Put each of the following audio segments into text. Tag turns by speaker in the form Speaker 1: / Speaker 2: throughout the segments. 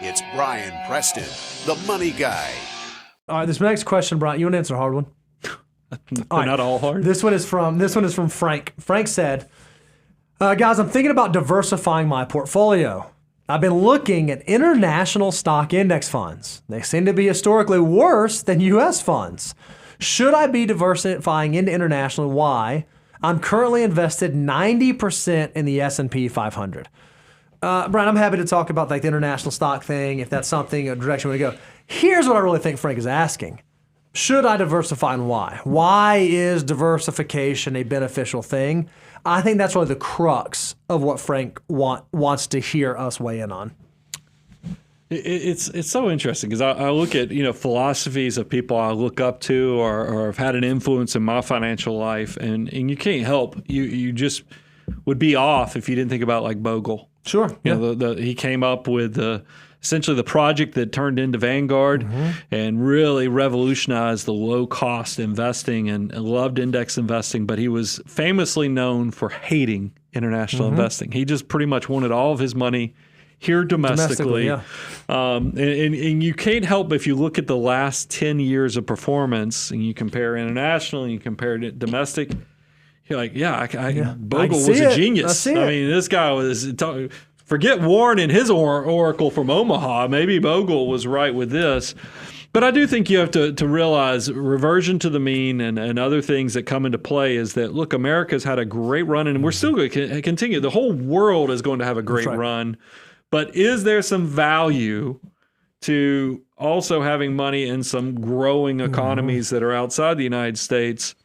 Speaker 1: It's Brian Preston, the money guy.
Speaker 2: All right, this next question, Brian, you want to answer a hard one?
Speaker 3: They're not all hard.
Speaker 2: This one is from Frank. Frank said, guys, I'm thinking about diversifying my portfolio. I've been looking at international stock index funds. They seem to be historically worse than U.S. funds. Should I be diversifying into international and why? I'm currently invested 90% in the S&P 500. Brian, I'm happy to talk about like the international stock thing, if that's something, a direction we go. Here's what I really think Frank is asking. Should I diversify and why? Why is diversification a beneficial thing? I think that's really the crux of what Frank wants to hear us weigh in on.
Speaker 3: It's so interesting because I look at philosophies of people I look up to or have had an influence in my financial life, and you can't help you just would be off if you didn't think about like Bogle.
Speaker 2: Sure.
Speaker 3: He came up with essentially the project that turned into Vanguard and really revolutionized the low-cost investing and loved index investing, but he was famously known for hating international investing. He just pretty much wanted all of his money here domestically.
Speaker 2: Yeah.
Speaker 3: And you can't help if you look at the last 10 years of performance and you compare international and you compare it domestic, you're like, Bogle was a genius. I mean, this guy was forget Warren and his oracle from Omaha. Maybe Bogle was right with this. But I do think you have to realize reversion to the mean and other things that come into play is that, look, America's had a great run, and we're still going to continue. The whole world is going to have a great run. But is there some value to also having money in some growing economies that are outside the United States?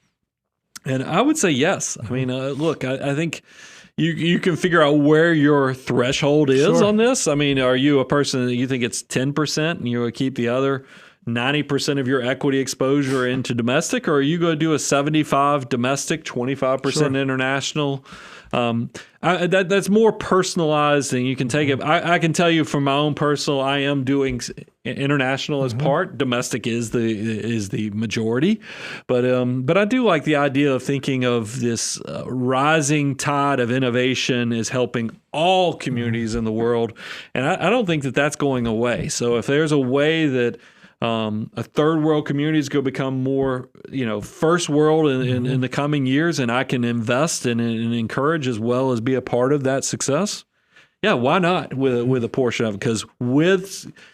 Speaker 3: And I would say yes. I mean, look, I think you can figure out where your threshold is on this. I mean, are you a person that you think it's 10% and you would keep the other 90% of your equity exposure into domestic, or are you going to do a 75 domestic, 25% international? That's more personalized, and you can take it. I can tell you from my own personal, I am doing international as part. Domestic is the majority, but I do like the idea of thinking of this rising tide of innovation is helping all communities in the world, and I don't think that that's going away. So if there's a way that a third world community is going to become more, first world in the coming years, and I can invest and encourage as well as be a part of that success. Yeah, why not with a portion of it? Because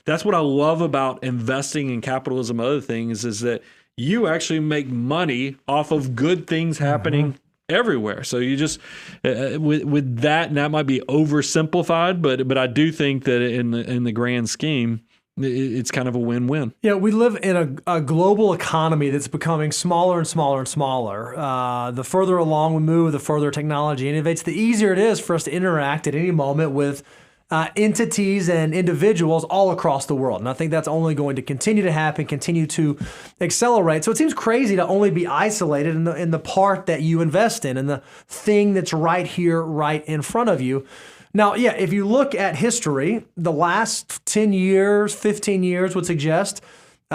Speaker 3: that's what I love about investing in capitalism. Other things is that you actually make money off of good things happening everywhere. So you just with that, and that might be oversimplified, but I do think that in the grand scheme, it's kind of a win-win.
Speaker 2: Yeah, we live in a global economy that's becoming smaller and smaller and smaller. The further along we move, the further technology innovates, the easier it is for us to interact at any moment with entities and individuals all across the world. And I think that's only going to continue to happen, continue to accelerate. So it seems crazy to only be isolated in the part that you invest in and the thing that's right here, right in front of you. Now, yeah, if you look at history, the last 10 years, 15 years would suggest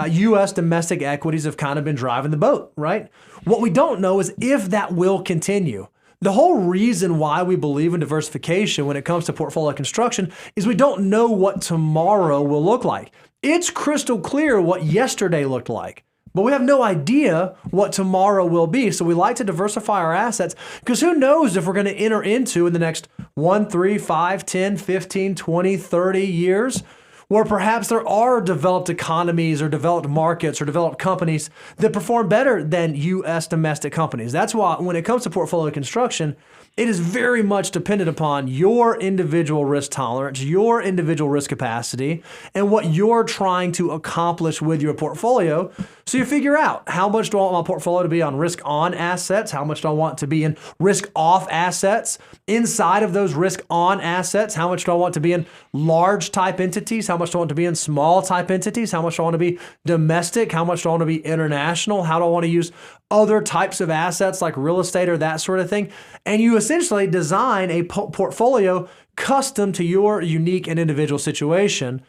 Speaker 2: U.S. domestic equities have kind of been driving the boat, right? What we don't know is if that will continue. The whole reason why we believe in diversification when it comes to portfolio construction is we don't know what tomorrow will look like. It's crystal clear what yesterday looked like, but we have no idea what tomorrow will be. So we like to diversify our assets because who knows if we're going to enter into in the next 1, 3, 5, 10, 15, 20, 30 years, where perhaps there are developed economies or developed markets or developed companies that perform better than U.S. domestic companies. That's why when it comes to portfolio construction, it is very much dependent upon your individual risk tolerance, your individual risk capacity, and what you're trying to accomplish with your portfolio. So you figure out, how much do I want my portfolio to be on risk on assets? How much do I want to be in risk off assets? Inside of those risk on assets, how much do I want to be in large type entities? How much do I want to be in small type entities? How much do I want to be domestic? How much do I want to be international? How do I want to use other types of assets like real estate or that sort of thing? And you essentially design a portfolio custom to your unique and individual situation,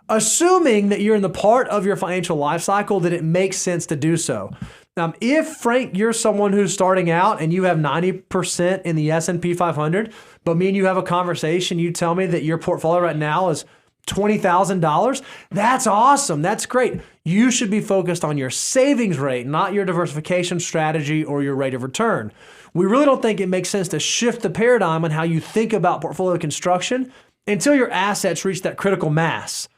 Speaker 2: assuming that you're in the part of your financial life cycle that it makes sense to do so. If, Frank, you're someone who's starting out and you have 90% in the S&P 500, but me and you have a conversation, you tell me that your portfolio right now is $20,000, that's awesome. That's great. You should be focused on your savings rate, not your diversification strategy or your rate of return. We really don't think it makes sense to shift the paradigm on how you think about portfolio construction until your assets reach that critical mass.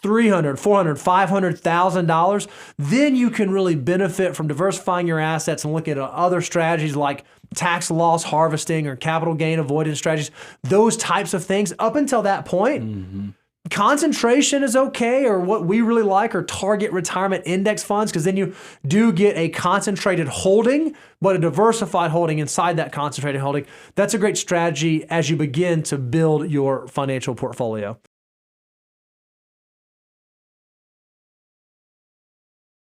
Speaker 2: $300,000, $400,000, $500,000, then you can really benefit from diversifying your assets and looking at other strategies like tax loss harvesting or capital gain avoidance strategies, those types of things. Up until that point, concentration is okay, or what we really like are target retirement index funds, because then you do get a concentrated holding, but a diversified holding inside that concentrated holding. That's a great strategy as you begin to build your financial portfolio.